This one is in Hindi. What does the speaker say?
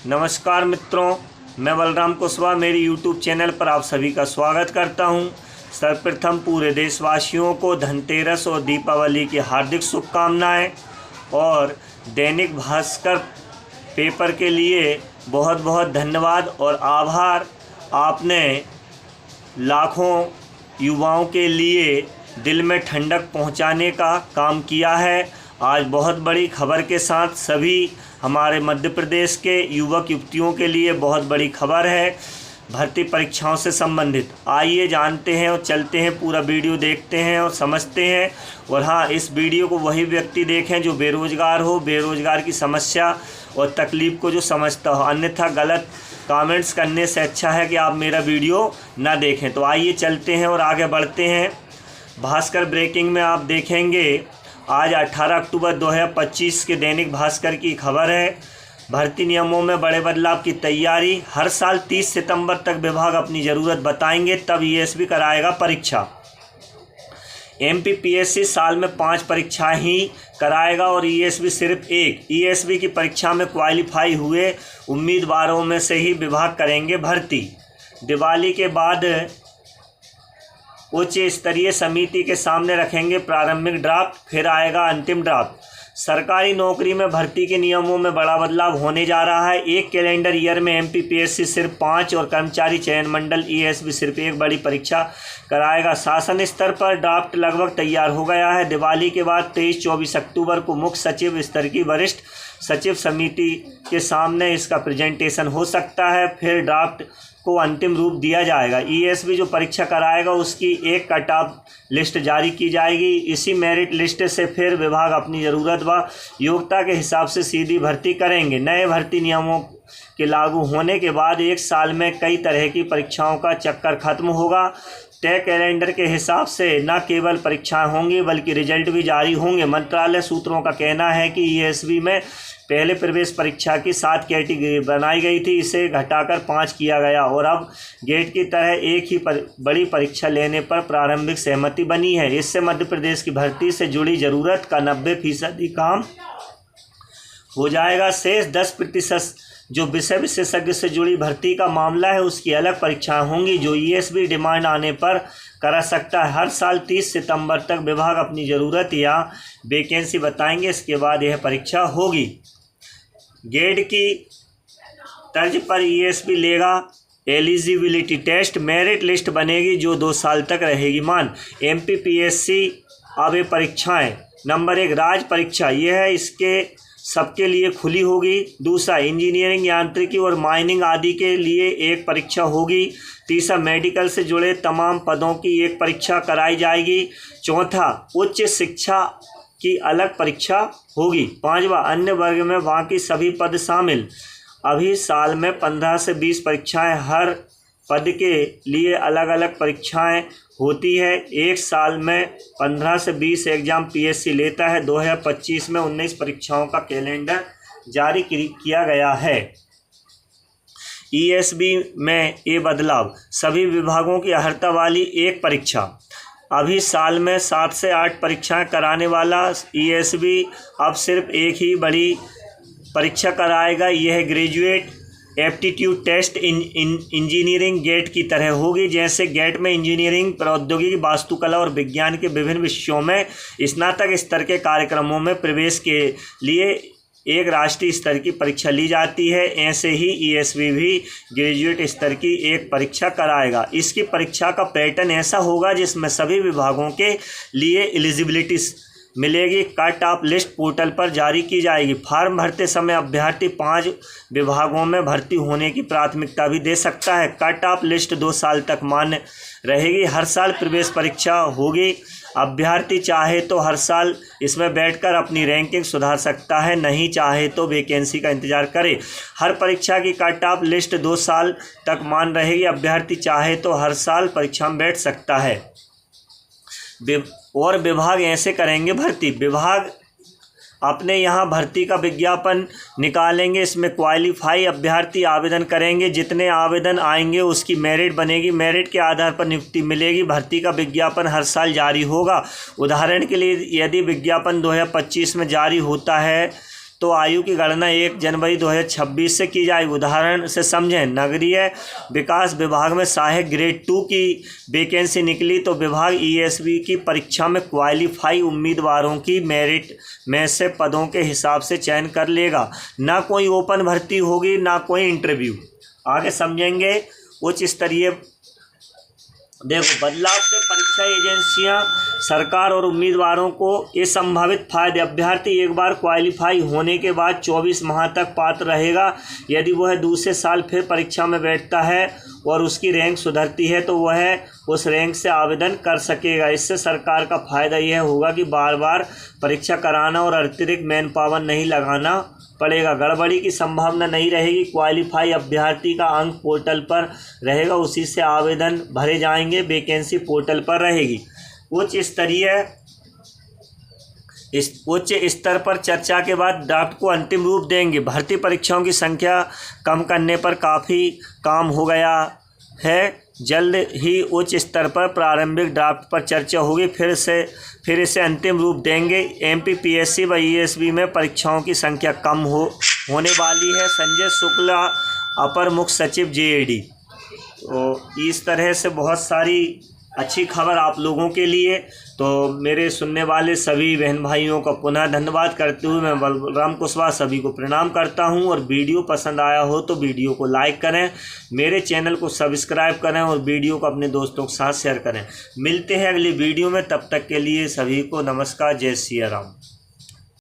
नमस्कार मित्रों, मैं बलराम कुशवाहा मेरी यूट्यूब चैनल पर आप सभी का स्वागत करता हूं। सर्वप्रथम पूरे देशवासियों को धनतेरस और दीपावली की हार्दिक शुभकामनाएं और दैनिक भास्कर पेपर के लिए बहुत बहुत धन्यवाद और आभार। आपने लाखों युवाओं के लिए दिल में ठंडक पहुंचाने का काम किया है। आज बहुत बड़ी खबर के साथ सभी हमारे मध्य प्रदेश के युवक युवतियों के लिए बहुत बड़ी खबर है भर्ती परीक्षाओं से संबंधित। आइए जानते हैं और चलते हैं, पूरा वीडियो देखते हैं और समझते हैं। और हाँ, इस वीडियो को वही व्यक्ति देखें जो बेरोज़गार हो, बेरोज़गार की समस्या और तकलीफ़ को जो समझता हो, अन्यथा गलत कमेंट्स करने से अच्छा है कि आप मेरा वीडियो ना देखें। तो आइए चलते हैं और आगे बढ़ते हैं। भास्कर ब्रेकिंग में आप देखेंगे आज 18 अक्टूबर 2025 के दैनिक भास्कर की खबर है। भर्ती नियमों में बड़े बदलाव की तैयारी। हर साल 30 सितंबर तक विभाग अपनी ज़रूरत बताएंगे, तब ईएसबी कराएगा परीक्षा। एमपीपीएससी साल में 5 परीक्षाएं ही कराएगा और ईएसबी सिर्फ 1। ईएसबी की परीक्षा में क्वालिफाई हुए उम्मीदवारों में से ही विभाग करेंगे भर्ती। दिवाली के बाद उच्च स्तरीय समिति के सामने रखेंगे प्रारंभिक ड्राफ्ट, फिर आएगा अंतिम ड्राफ्ट। सरकारी नौकरी में भर्ती के नियमों में बड़ा बदलाव होने जा रहा है। एक कैलेंडर ईयर में एमपीपीएससी सिर्फ 5 और कर्मचारी चयन मंडल ईएसबी सिर्फ 1 बड़ी परीक्षा कराएगा। शासन स्तर पर ड्राफ्ट लगभग तैयार हो गया है। दिवाली के बाद 23-24 अक्टूबर को मुख्य सचिव स्तर की वरिष्ठ सचिव समिति के सामने इसका प्रेजेंटेशन हो सकता है, फिर ड्राफ्ट को अंतिम रूप दिया जाएगा। ईएसबी जो परीक्षा कराएगा उसकी एक कट ऑफ लिस्ट जारी की जाएगी। इसी मेरिट लिस्ट से फिर विभाग अपनी ज़रूरत व योग्यता के हिसाब से सीधी भर्ती करेंगे। नए भर्ती नियमों के लागू होने के बाद एक साल में कई तरह की परीक्षाओं का चक्कर खत्म होगा। तय कैलेंडर के हिसाब से न केवल परीक्षाएं होंगी बल्कि रिजल्ट भी जारी होंगे। मंत्रालय सूत्रों का कहना है कि ईएसबी में पहले प्रवेश परीक्षा की 7 कैटेगरी बनाई गई थी, इसे घटाकर 5 किया गया और अब गेट की तरह एक ही बड़ी परीक्षा लेने पर प्रारंभिक सहमति बनी है। इससे मध्य प्रदेश की भर्ती से जुड़ी ज़रूरत का 90% काम हो जाएगा। शेष 10% जो विषय विशेषज्ञ से जुड़ी भर्ती का मामला है उसकी अलग परीक्षाएं होंगी, जो ईएसबी डिमांड आने पर करा सकता है। हर साल 30 सितंबर तक विभाग अपनी ज़रूरत या वैकेंसी बताएंगे, इसके बाद यह परीक्षा होगी। गेट की तर्ज पर ईएसबी लेगा एलिजिबिलिटी टेस्ट। मेरिट लिस्ट बनेगी जो 2 साल तक रहेगी मान। एमपीपीएससी अब ये परीक्षाएँ। नंबर 1 राज्य परीक्षा, यह है इसके सबके लिए खुली होगी। दूसरा इंजीनियरिंग, यांत्रिकी और माइनिंग आदि के लिए एक परीक्षा होगी। तीसरा मेडिकल से जुड़े तमाम पदों की एक परीक्षा कराई जाएगी। चौथा उच्च शिक्षा की अलग परीक्षा होगी। पांचवा अन्य वर्ग में बाकी सभी पद शामिल। अभी साल में 15 से 20 परीक्षाएं हर पद के लिए अलग अलग परीक्षाएं होती है। एक साल में 15 से 20 एग्जाम पीएससी लेता है। 2025 में 19 परीक्षाओं का कैलेंडर जारी किया गया है। ईएसबी में ये बदलाव, सभी विभागों की अर्हता वाली एक परीक्षा। अभी साल में 7 से 8 परीक्षाएं कराने वाला ईएसबी अब सिर्फ एक ही बड़ी परीक्षा कराएगा। यह graduate aptitude test engineering GATE की तरह होगी। जैसे गेट में इंजीनियरिंग, प्रौद्योगिकी, वास्तुकला और विज्ञान के विभिन्न विषयों में स्नातक स्तर के कार्यक्रमों में प्रवेश के लिए एक राष्ट्रीय स्तर की परीक्षा ली जाती है, ऐसे ही ईएसबी भी ग्रेजुएट स्तर की एक परीक्षा कराएगा। इसकी परीक्षा का पैटर्न ऐसा होगा जिसमें सभी विभागों के लिए एलिजिबिलिटी मिलेगी। कट ऑफ लिस्ट पोर्टल पर जारी की जाएगी। फॉर्म भरते समय अभ्यर्थी 5 विभागों में भर्ती होने की प्राथमिकता भी दे सकता है। कट ऑफ लिस्ट 2 साल तक मान्य रहेगी। हर साल प्रवेश परीक्षा होगी। अभ्यर्थी चाहे तो हर साल इसमें बैठकर अपनी रैंकिंग सुधार सकता है, नहीं चाहे तो वैकेंसी का इंतजार करे। हर परीक्षा की कट ऑफ लिस्ट 2 साल तक मान्य रहेगी। अभ्यर्थी चाहे तो हर साल परीक्षा में बैठ सकता है। और विभाग ऐसे करेंगे भर्ती। विभाग अपने यहाँ भर्ती का विज्ञापन निकालेंगे। इसमें क्वालिफाई अभ्यर्थी आवेदन करेंगे। जितने आवेदन आएंगे उसकी मेरिट बनेगी। मेरिट के आधार पर नियुक्ति मिलेगी। भर्ती का विज्ञापन हर साल जारी होगा। उदाहरण के लिए यदि विज्ञापन 2025 में जारी होता है तो आयु की गणना 1 जनवरी 2026 से की जाएगी। उदाहरण से समझें, नगरीय विकास विभाग में सहायक ग्रेड 2 की वैकेंसी निकली तो विभाग ईएसबी की परीक्षा में क्वालिफाई उम्मीदवारों की मेरिट में से पदों के हिसाब से चयन कर लेगा। ना कोई ओपन भर्ती होगी, ना कोई इंटरव्यू। आगे समझेंगे उच्च स्तरीय। देखो, बदलाव से परीक्षा एजेंसियां, सरकार और उम्मीदवारों को ये संभावित फायदे। अभ्यर्थी एक बार क्वालिफाई होने के बाद 24 माह तक पात्र रहेगा। यदि वह दूसरे साल फिर परीक्षा में बैठता है और उसकी रैंक सुधरती है तो वह उस रैंक से आवेदन कर सकेगा। इससे सरकार का फायदा यह होगा कि बार बार परीक्षा कराना और अतिरिक्त मैन पावर नहीं लगाना पड़ेगा। गड़बड़ी की संभावना नहीं रहेगी। क्वालिफाई अभ्यर्थी का अंक पोर्टल पर रहेगा, उसी से आवेदन भरे जाएंगे। वैकेंसी पोर्टल पर रहेगी। उच्च स्तर पर चर्चा के बाद ड्राफ्ट को अंतिम रूप देंगे। भर्ती परीक्षाओं की संख्या कम करने पर काफ़ी काम हो गया है। जल्द ही उच्च स्तर पर प्रारंभिक ड्राफ्ट पर चर्चा होगी, फिर इसे अंतिम रूप देंगे। एमपीपीएससी व ईएसबी में परीक्षाओं की संख्या कम होने वाली है। संजय शुक्ला, अपर मुख्य सचिव जेएडी। तो इस तरह से बहुत सारी अच्छी खबर आप लोगों के लिए। तो मेरे सुनने वाले सभी बहन भाइयों का पुनः धन्यवाद करते हुए मैं बलराम कुशवाहा सभी को प्रणाम करता हूं। और वीडियो पसंद आया हो तो वीडियो को लाइक करें, मेरे चैनल को सब्सक्राइब करें और वीडियो को अपने दोस्तों के साथ शेयर करें। मिलते हैं अगली वीडियो में, तब तक के लिए सभी को नमस्कार। जय सिया राम।